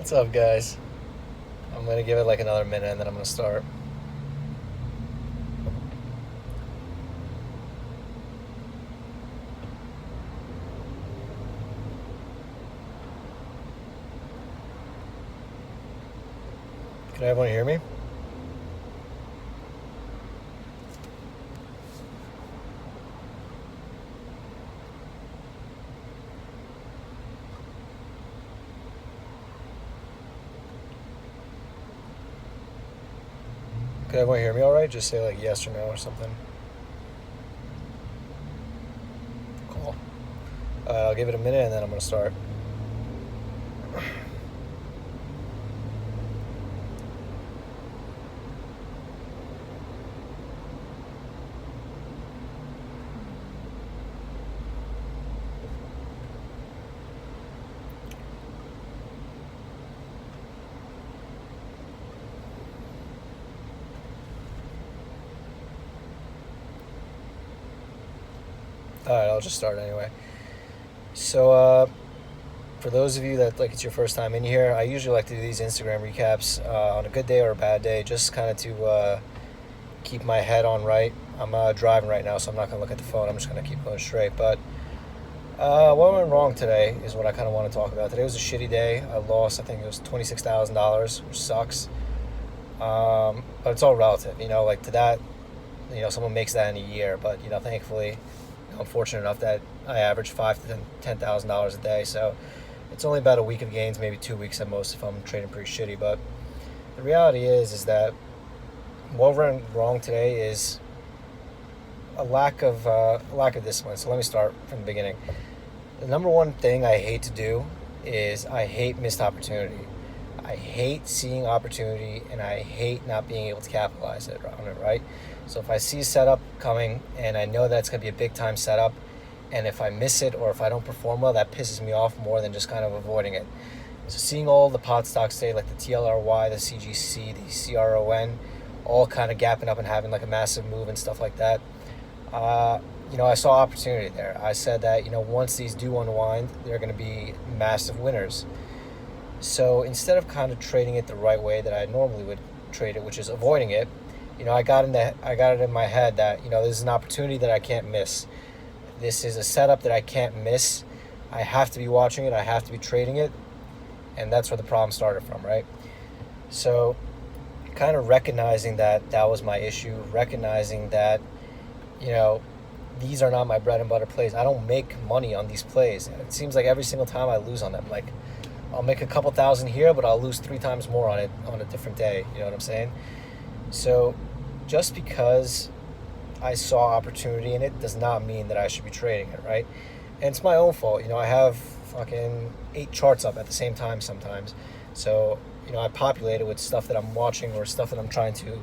What's up, guys? I'm gonna give it like another minute and then I'm gonna start. Can everyone hear me? Can everyone hear me all right? Just say like yes or no or something. Cool. I'll give it a minute and then I'm gonna start. All right, I'll just start anyway. So, for those of you that like it's your first time in here, I usually like to do these Instagram recaps on a good day or a bad day, just kind of to keep my head on right. I'm driving right now, so I'm not gonna look at the phone. I'm just gonna keep going straight. But what went wrong today is what I kind of want to talk about. Today was a shitty day. I lost, I think it was $26,000, which sucks. But it's all relative, like to that, someone makes that in a year. But thankfully, I'm fortunate enough that I average $5,000 to $10,000 a day. So it's only about a week of gains, maybe 2 weeks at most if I'm trading pretty shitty. But the reality is that what went wrong today is a lack of discipline. So let me start from the beginning. The number one thing I hate to do is I hate missed opportunity. I hate seeing opportunity and I hate not being able to capitalize on it, right? So if I see a setup coming and I know that it's going to be a big time setup, and if I miss it or if I don't perform well, that pisses me off more than just kind of avoiding it. So seeing all the pot stocks today, like the TLRY, the CGC, the CRON, all kind of gapping up and having like a massive move and stuff like that, I saw opportunity there. I said that, once these do unwind, they're going to be massive winners. So instead of kind of trading it the right way that I normally would trade it, which is avoiding it, I got it in my head that, this is an opportunity that I can't miss. This is a setup that I can't miss. I have to be watching it. I have to be trading it. And that's where the problem started from, right? So kind of recognizing that that was my issue, recognizing that, these are not my bread and butter plays. I don't make money on these plays. It seems like every single time I lose on them. Like, I'll make a couple thousand here, but I'll lose 3 times more on it on a different day. You know what I'm saying? So just because I saw opportunity in it does not mean that I should be trading it, right? And it's my own fault. I have fucking 8 charts up at the same time sometimes. So, I populate it with stuff that I'm watching or stuff that I'm trying to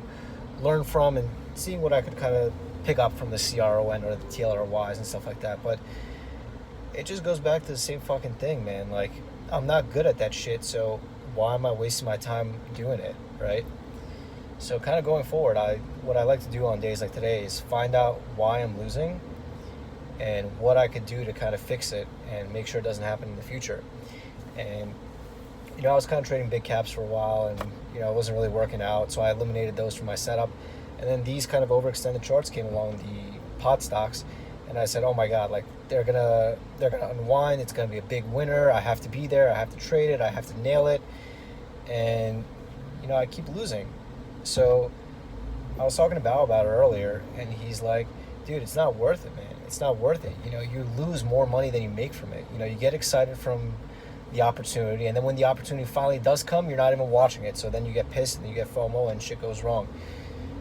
learn from and seeing what I could kind of pick up from the CRON or the TLRYs and stuff like that. But it just goes back to the same fucking thing, man. Like, I'm not good at that shit, so why am I wasting my time doing it, right? So kind of going forward, what I like to do on days like today is find out why I'm losing and what I could do to kind of fix it and make sure it doesn't happen in the future. And I was kind of trading big caps for a while, and it wasn't really working out, so I eliminated those from my setup. And then these kind of overextended charts came along, the pot stocks, and I said, oh my god, like they're gonna unwind. It's gonna be a big winner. I have to be there. I have to trade it. I have to nail it. And I keep losing. So I was talking to Bao about it earlier, and he's like, dude, it's not worth it, man. It's not worth it. You lose more money than you make from it. You get excited from the opportunity, and then when the opportunity finally does come, you're not even watching it. So then you get pissed and you get FOMO and shit goes wrong.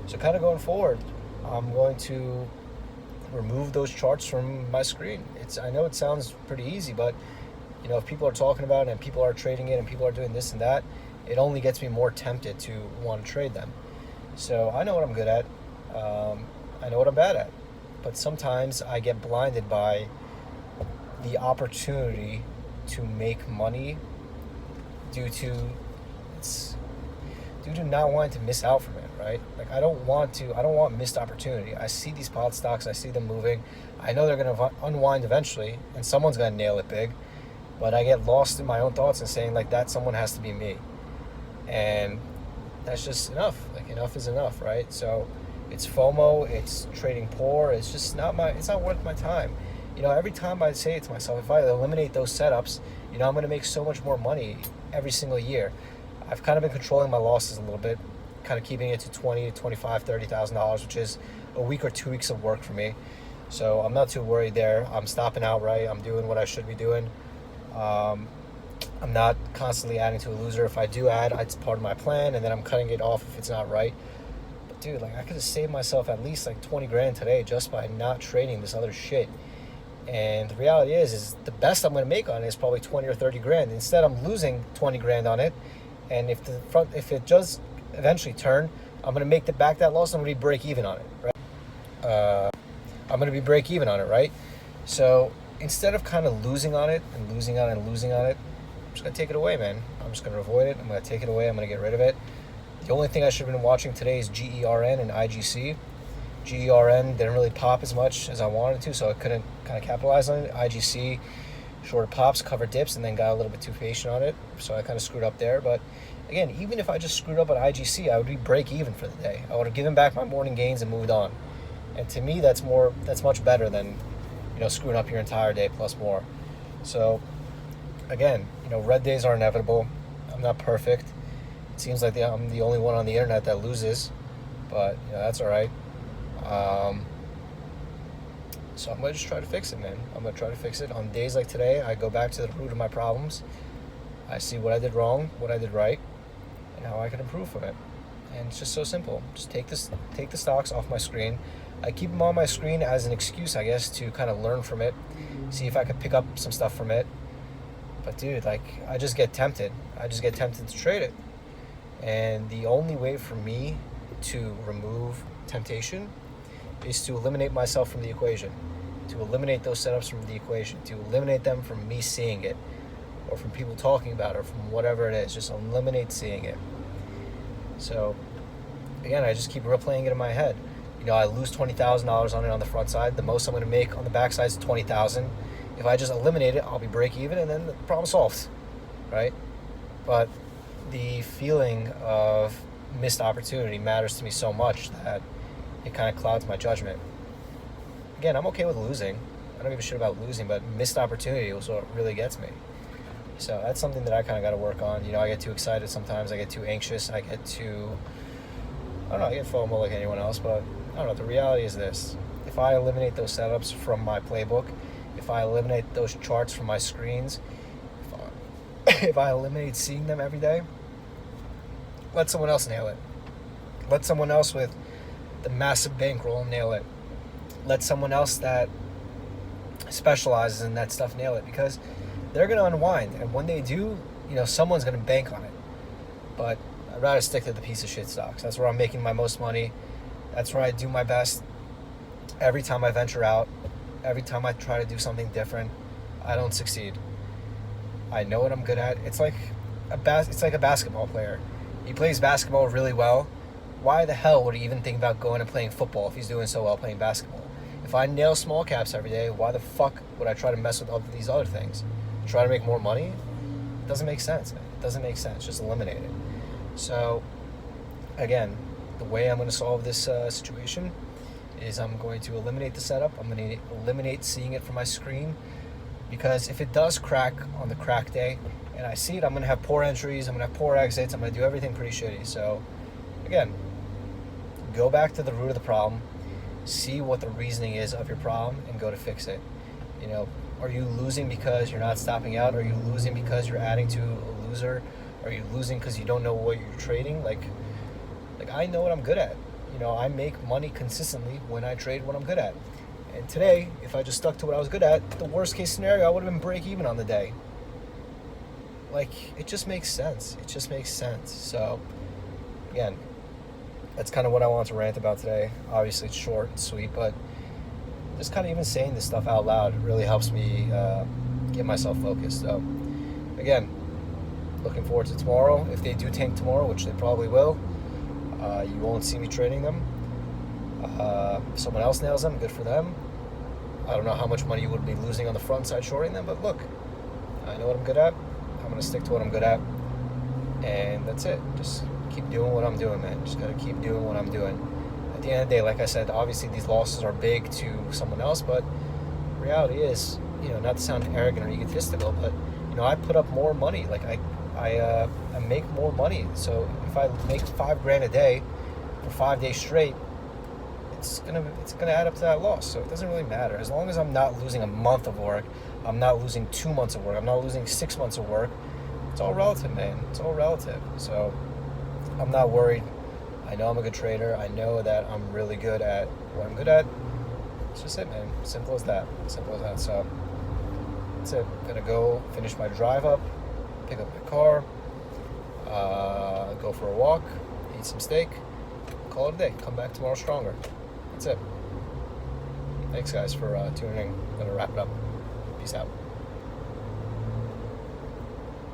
So kind of going forward, I'm going to remove those charts from my screen. I know it sounds pretty easy, but if people are talking about it and people are trading it and people are doing this and that, it only gets me more tempted to want to trade them. So I know what I'm good at. I know what I'm bad at. But sometimes I get blinded by the opportunity to make money due to not wanting to miss out from it, right? Like I don't want missed opportunity. I see these pot stocks, I see them moving. I know they're going to unwind eventually and someone's going to nail it big. But I get lost in my own thoughts and saying like that someone has to be me. And that's just enough. Like enough is enough, right? So it's FOMO, it's trading poor, it's not worth my time. Every time I say it to myself, if I eliminate those setups, I'm going to make so much more money every single year. I've kind of been controlling my losses a little bit, kind of keeping it to $20, $25, $30,000, which is a week or 2 weeks of work for me. So I'm not too worried there. I'm stopping outright. I'm doing what I should be doing. I'm not constantly adding to a loser. If I do add, it's part of my plan, and then I'm cutting it off if it's not right. But dude, like I could have saved myself at least like 20 grand today just by not trading this other shit. And the reality is the best I'm going to make on it is probably 20 or 30 grand. Instead, I'm losing 20 grand on it. And if it does eventually turn, I'm going to make back that loss. I'm going to be break even on it, right? I'm going to be break even on it, right? So instead of kind of losing on it and losing on it and losing on it, I'm just going to take it away, man. I'm just going to avoid it. I'm going to take it away. I'm going to get rid of it. The only thing I should have been watching today is GERN and IGC. GERN didn't really pop as much as I wanted to, so I couldn't kind of capitalize on it. IGC, shorter pops, covered dips, and then got a little bit too patient on it, so I kind of screwed up there. But again, even if I just screwed up on IGC, I would be break even for the day. I would have given back my morning gains and moved on. And to me, that's much better than screwing up your entire day plus more. So again, red days are inevitable. I'm not perfect. It seems like I'm the only one on the internet that loses, but that's all right. So I'm going to just try to fix it, man. I'm going to try to fix it. On days like today, I go back to the root of my problems. I see what I did wrong, what I did right, and how I can improve from it. And it's just so simple. Just take the stocks off my screen. I keep them on my screen as an excuse, I guess, to kind of learn from it, see if I could pick up some stuff from it. But dude, like, I just get tempted. I just get tempted to trade it. And the only way for me to remove temptation is to eliminate myself from the equation, to eliminate those setups from the equation, to eliminate them from me seeing it, or from people talking about it, or from whatever it is. Just eliminate seeing it. So again, I just keep replaying it in my head. I lose $20,000 on it on the front side. The most I'm going to make on the back side is $20,000. If I just eliminate it, I'll be break even, and then the problem solved, right? But the feeling of missed opportunity matters to me so much that it kind of clouds my judgment. Again, I'm okay with losing. I don't give a shit about losing, but missed opportunity is what really gets me. So that's something that I kind of got to work on. I get too excited sometimes. I get too anxious. I get FOMO like anyone else, but I don't know. The reality is this. If I eliminate those setups from my playbook, if I eliminate those charts from my screens, if I eliminate seeing them every day, let someone else nail it. Let someone else with the massive bankroll nail it. Let someone else that specializes in that stuff nail it, because they're going to unwind, and when they do, someone's going to bank on it. But I'd rather stick to the piece of shit stocks. That's where I'm making my most money. That's where I do my best. Every time I venture out, every time I try to do something different, I don't succeed. I know what I'm good at. It's like a basketball player. He plays basketball really well. Why the hell would he even think about going and playing football if he's doing so well playing basketball? If I nail small caps every day, why the fuck would I try to mess with all these other things? Try to make more money? It doesn't make sense, man. It doesn't make sense. Just eliminate it. So, again, the way I'm going to solve this situation is I'm going to eliminate the setup. I'm going to eliminate seeing it from my screen, because if it does crack on the crack day and I see it, I'm going to have poor entries, I'm going to have poor exits, I'm going to do everything pretty shitty. So, again, go back to the root of the problem, see what the reasoning is of your problem, and go to fix it. Are you losing because you're not stopping out? Are you losing because you're adding to a loser? Are you losing because you don't know what you're trading? Like I know what I'm good at. I make money consistently when I trade what I'm good at. And today, if I just stuck to what I was good at, the worst case scenario, I would have been break even on the day. It just makes sense. It just makes sense. So, again, that's kind of what I want to rant about today. Obviously, it's short and sweet, but just kind of even saying this stuff out loud really helps me get myself focused. So, again, looking forward to tomorrow. If they do tank tomorrow, which they probably will, you won't see me trading them. If someone else nails them, good for them. I don't know how much money you would be losing on the front side shorting them, but look, I know what I'm good at. I'm gonna stick to what I'm good at, and that's it. Just keep doing what I'm doing, man. Just gotta keep doing what I'm doing. At the end of the day, like I said, obviously these losses are big to someone else, but reality is, not to sound arrogant or egotistical, but I put up more money. Like I make more money. So if I make $5,000 a day for 5 days straight, it's gonna add up to that loss. So it doesn't really matter as long as I'm not losing a month of work. I'm not losing 2 months of work. I'm not losing 6 months of work. It's all relative, man. It's all relative. So I'm not worried. I know I'm a good trader. I know that I'm really good at what I'm good at. It's just it, man. Simple as that. Simple as that. So that's it. I'm gonna go finish my drive up, pick up my car, go for a walk, eat some steak, call it a day. Come back tomorrow stronger. That's it. Thanks, guys, for tuning in. I'm gonna wrap it up. Peace out.